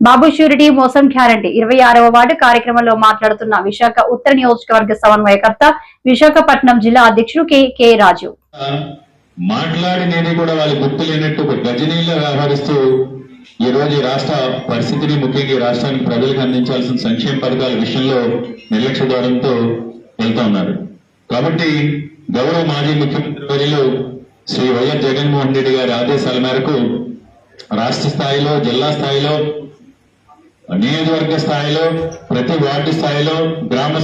బాబు surety మోసం guarantee 26వ ward కార్యక్రమంలో మాట్లాడుతున్న విశాఖ ఉత్తర నియోజకవర్గ సమన్వయకర్త విశాఖపట్నం జిల్లా అధ్యక్షుడు కె రాజు మాట్లాడినేది కూడా వాళ్ళు గుర్తు లేనట్టు గజనీలో వ్యవహరిస్తూ ఈ రోజు రాష్ట్ర పరిస్థితిని ముఖ్యంగా రాష్ట్రానికి ప్రజలకు అందించాల్సిన సంక్షేమ పథకాల విషయంలో నిర్లక్ష్య ధోరణితో వెళ్తా ఉన్నారు. కాబట్టి గౌరవ మాజీ ముఖ్యమంత్రి వర్యులు శ్రీ వైఎస్ జగన్మోహన్ రెడ్డి గారి ఆదేశాల మేరకు రాష్ట్ర స్థాయిలో, జిల్లా స్థాయిలో, నియోజకవర్గ స్థాయిలో, ప్రతి వార్డు స్థాయిలో, గ్రామ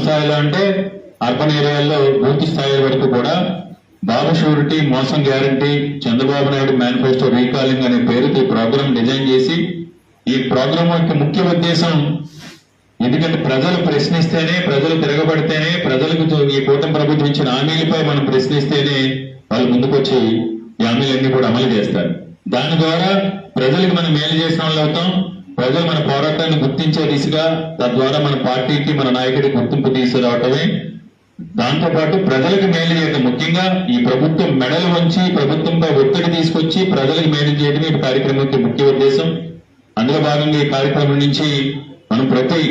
స్థాయిలో అంటే అర్బన్ ఏరియాల్లో పూర్తి స్థాయి వరకు కూడా బాబు షూరిటీ మోసం guarantee Chandrababu Naidu manifesto recalling అనే పేరుతో ఈ ప్రోగ్రాం డిజైన్ చేసి, ఈ ప్రోగ్రాం యొక్క ముఖ్య ఉద్దేశం ఎందుకంటే ప్రజలు ప్రశ్నిస్తేనే, ప్రజలు తిరగబడితేనే, ప్రజలకు ఈ కూటమి ప్రభుత్వం ఇచ్చిన హామీలపై మనం ప్రశ్నిస్తేనే వాళ్ళు ముందుకొచ్చి ఈ హామీలన్నీ కూడా అమలు చేస్తారు. దాని ద్వారా ప్రజలకు మనం మేలు చేసిన వాళ్ళు అవుతాం. ప్రజలు మన పోరాటాన్ని గుర్తించే దిశగా, తద్వారా మన పార్టీకి, మన నాయకుడికి గుర్తింపు తీసుకురావటమే. దాంతో పాటు ప్రజలకు మేలు చేయడం, ముఖ్యంగా ఈ ప్రభుత్వం మెడలు వంచి ప్రభుత్వంపై ఒత్తిడి తీసుకొచ్చి ప్రజలకు మేలు చేయడమే ఈ కార్యక్రమం యొక్క ముఖ్య ఉద్దేశం. అందులో భాగంగా ఈ కార్యక్రమం నుంచి మనం ప్రతి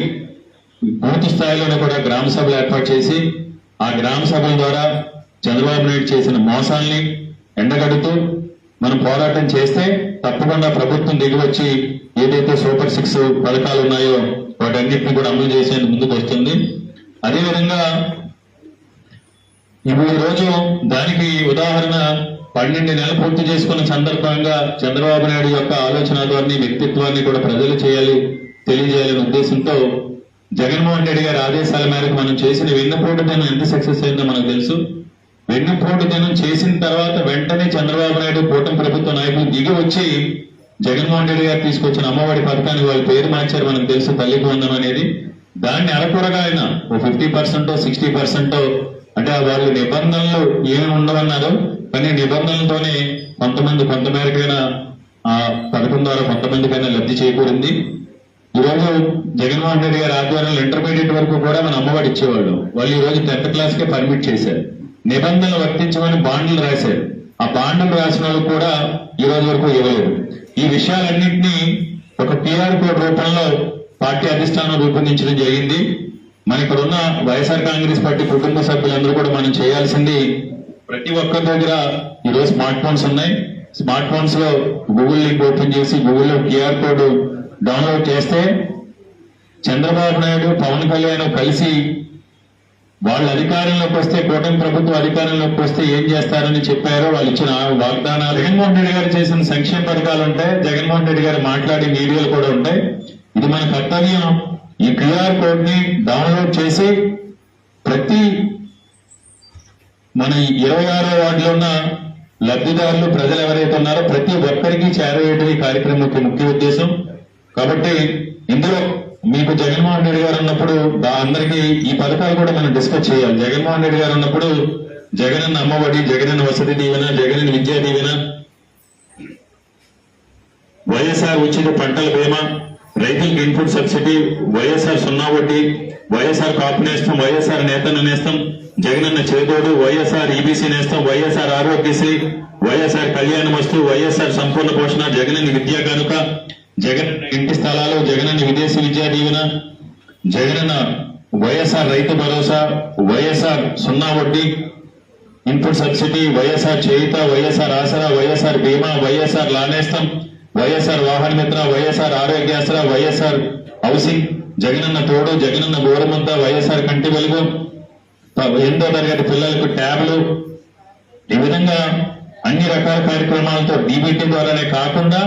పూర్తి స్థాయిలోనే కూడా గ్రామ సభలు ఏర్పాటు చేసి, ఆ గ్రామ సభల ద్వారా చంద్రబాబు నాయుడు చేసిన మోసాల్ని ఎండగడుతూ మనం పోరాటం చేస్తే తప్పకుండా ప్రభుత్వం దిగివచ్చి ఏదైతే సూపర్ 6 పథకాలు ఉన్నాయో వాటన్నిటిని కూడా అమలు చేసేందుకు ముందుకు వస్తుంది. అదేవిధంగా ఇప్పుడు ఈ రోజు దానికి ఉదాహరణ 12 నెలలు పూర్తి చేసుకున్న సందర్భంగా చంద్రబాబు నాయుడు యొక్క ఆలోచన ధోరణి, వ్యక్తిత్వాన్ని కూడా ప్రజలు తెలియజేయాలనే ఉద్దేశంతో జగన్మోహన్ రెడ్డి గారి ఆదేశాల మేరకు మనం చేసిన వెన్నుపోటు దినం ఎంత సక్సెస్ అయిందో మనకు తెలుసు. వెన్నుపోటు దినం చేసిన తర్వాత వెంటనే చంద్రబాబు నాయుడు కూటమి ప్రభుత్వ నాయకులు దిగి వచ్చి జగన్మోహన్ రెడ్డి గారు తీసుకొచ్చిన అమ్మఒడి పథకానికి వాళ్ళ పేరు మార్చారు, మనకు తెలుసు, తల్లికి వందనం అనేది. దాన్ని అరకొరగా ఆయన 50%, 60% అంటే వాళ్ళు నిబంధనలు ఏమి ఉండవన్నారు, కానీ నిబంధనలతోనే కొంత మేరకైనా ఆ పథకం ద్వారా కొంతమందికైనా లబ్ధి చేకూరింది. ఈరోజు జగన్మోహన్ రెడ్డి గారి ఆధ్వర్యంలో ఇంటర్మీడియట్ వరకు కూడా మన అమ్మఒడి ఇచ్చేవాళ్ళు, వాళ్ళు ఈ రోజు 10th క్లాస్కే పర్మిట్ చేశారు. నిబంధనలు వర్తించమని బాండ్లు రాశారు, ఆ బాండ్లు రాసిన వాళ్ళు కూడా ఈ రోజు వరకు ఇవ్వలేదు. ఈ విషయాలన్నింటినీ ఒక PR కోడ్ రూపంలో పార్టీ అధిష్టానం రూపొందించడం జరిగింది. మన ఇక్కడ ఉన్న వైఎస్ఆర్ కాంగ్రెస్ పార్టీ కుటుంబ సభ్యులందరూ కూడా మనం చేయాల్సింది, ప్రతి ఒక్కరి దగ్గర ఈరోజు స్మార్ట్ ఫోన్స్ ఉన్నాయి. స్మార్ట్ ఫోన్స్ లో గూగుల్ లింక్ ఓపెన్ చేసి గూగుల్లో QR కోడ్ డౌన్లోడ్ చేస్తే చంద్రబాబు నాయుడు, పవన్ కళ్యాణ్ కలిసి వాళ్ళు అధికారంలోకి వస్తే, కూటమి ప్రభుత్వం అధికారంలోకి వస్తే ఏం చేస్తారని చెప్పారో వాళ్ళు ఇచ్చిన వాగ్దానాలు. జగన్మోహన్ రెడ్డి గారు చేసిన సంక్షేమ పథకాలు ఉంటాయి, జగన్మోహన్ రెడ్డి గారు మాట్లాడే వీడియోలు కూడా ఉంటాయి. ఇది మన కర్తవ్యం. ఈ QR కోడ్ ని డౌన్లోడ్ చేసి ప్రతి మన 26వ వార్డులో ఉన్న లబ్ధిదారులు, ప్రజలు ఎవరైతే ఉన్నారో ప్రతి ఒక్కరికి చేరవేయడం ఈ కార్యక్రమం యొక్క ముఖ్య ఉద్దేశం. కాబట్టి ఇందులో మీకు జగన్మోహన్ రెడ్డి గారు ఉన్నప్పుడు అందరికీ ఈ పథకాలు కూడా మనం డిస్కస్ చేయాలి. జగన్మోహన్ రెడ్డి గారు ఉన్నప్పుడు జగనన్న అమ్మఒడి, జగనన్న వసతి దీవెన, జగనన్న విద్యా దీవెన, వైఎస్ఆర్ ఉచిత పంటల బీమా, రైతులకు ఇన్పుట్ సబ్సిడీ, వైఎస్ఆర్ 0 వడ్డీ, వైఎస్ఆర్ కాపు నేస్తం, వైఎస్ఆర్ నేతన్న నేస్తం, జగనన్న చేదోడు, వైఎస్ఆర్ EBC నేస్తం, వైఎస్ఆర్ ఆరోగ్యశ్రీ, వైఎస్ఆర్ కళ్యాణమస్తు, వైఎస్ఆర్ సంపూర్ణ పోషణ, జగనన్న విద్యా కానుక, జగనన్న ఇంటి స్థలాలు, జగనన్న విదేశీ విద్యా దీవెన, జగనన్న వైఎస్ఆర్ రైతు భరోసా, వైఎస్ఆర్ 0 వడ్డీ ఇన్పుట్ సబ్సిడీ, వైఎస్ఆర్ చేయుత, వైఎస్ఆర్ ఆసరా, వైఎస్ఆర్ బీమా, వైఎస్ఆర్ లానేస్తం, వైఎస్ఆర్ వాహన మిత్ర, వైఎస్ఆర్ ఆరోగ్యాసర, వైఎస్ఆర్ హౌసింగ్, జగనన్న తోడు, జగనన్న గోరుముద్ద, వైఎస్ఆర్ కంటి వెలుగు, 8వ తరగతి పిల్లలకు ట్యాబ్లు, ఈ విధంగా అన్ని రకాల కార్యక్రమాలతో DBT ద్వారానే కాకుండా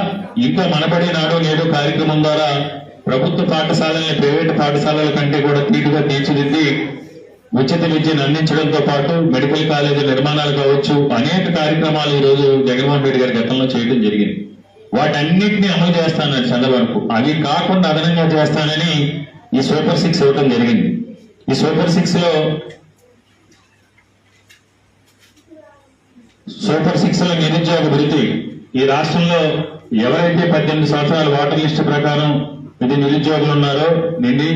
ఇంకా మనబడి నాడు నేడు కార్యక్రమం ద్వారా ప్రభుత్వ పాఠశాలల్ని ప్రైవేటు పాఠశాలల కంటే కూడా తీటుగా తీర్చిదిద్ది ఉచిత విద్యను అందించడంతో పాటు మెడికల్ కాలేజీ నిర్మాణాలు కావచ్చు, అనేక కార్యక్రమాలు ఈ రోజు జగన్మోహన్ రెడ్డి గారి గతంలో చేయడం జరిగింది. వాటన్నిటిని అమలు చేస్తానని చంద్రబాబు, అవి కాకుండా అదనంగా చేస్తానని ఈ సూపర్ 6 ఇవ్వడం జరిగింది. ఈ సూపర్ 6లో నిరుద్యోగ వృత్తి, ఈ రాష్ట్రంలో ఎవరైతే 18 సంవత్సరాల ఓటర్ లిస్టు ప్రకారం ఇది నిరుద్యోగులు ఉన్నారో నిండి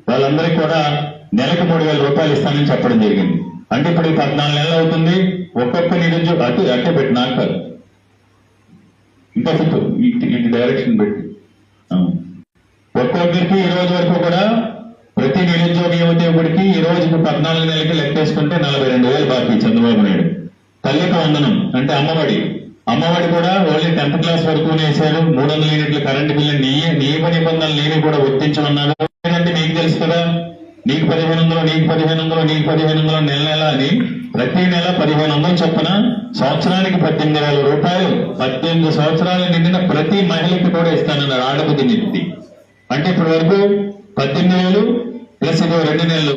వాళ్ళందరికీ కూడా నెలకు 3,000 రూపాయలు ఇస్తానని చెప్పడం జరిగింది. అంటే ఇప్పుడు 14 నెలలు అవుతుంది. ఒక్కొక్క నిరుద్యోగ అట్టే పెట్టి నాకు ఇంకా ఇటు డైరెక్షన్ పెట్టి దగ్గరికి ఈ రోజు వరకు కూడా ప్రతి నిరుద్యోగ యువకుడికి ఈ రోజుకి 14 నెలలకి లెక్కేసుకుంటే 42,000 బాకీ చంద్రబాబు నాయుడు. తల్లికి వందనం అంటే అమ్మఒడి కూడా ఓన్లీ 10th క్లాస్ వరకు వేశారు. 300 యూనిట్ల కరెంటు బిల్లు నియమ నిబంధనలు లేని కూడా వర్తించమన్నారు. లేదంటే మీకు తెలుసు కదా, నీకు 1500 నీకు 1500 నీకు 1500 నెల అని ప్రతి నెల 1500 చొప్పున సంవత్సరానికి 18,000 రూపాయలు 18 సంవత్సరాలు నిండిన ప్రతి మహిళకి కూడా ఇస్తానన్నారు ఆడబుద్ధి నిధి. అంటే ఇప్పటి వరకు 18,000 ప్లస్ 2 నెలలు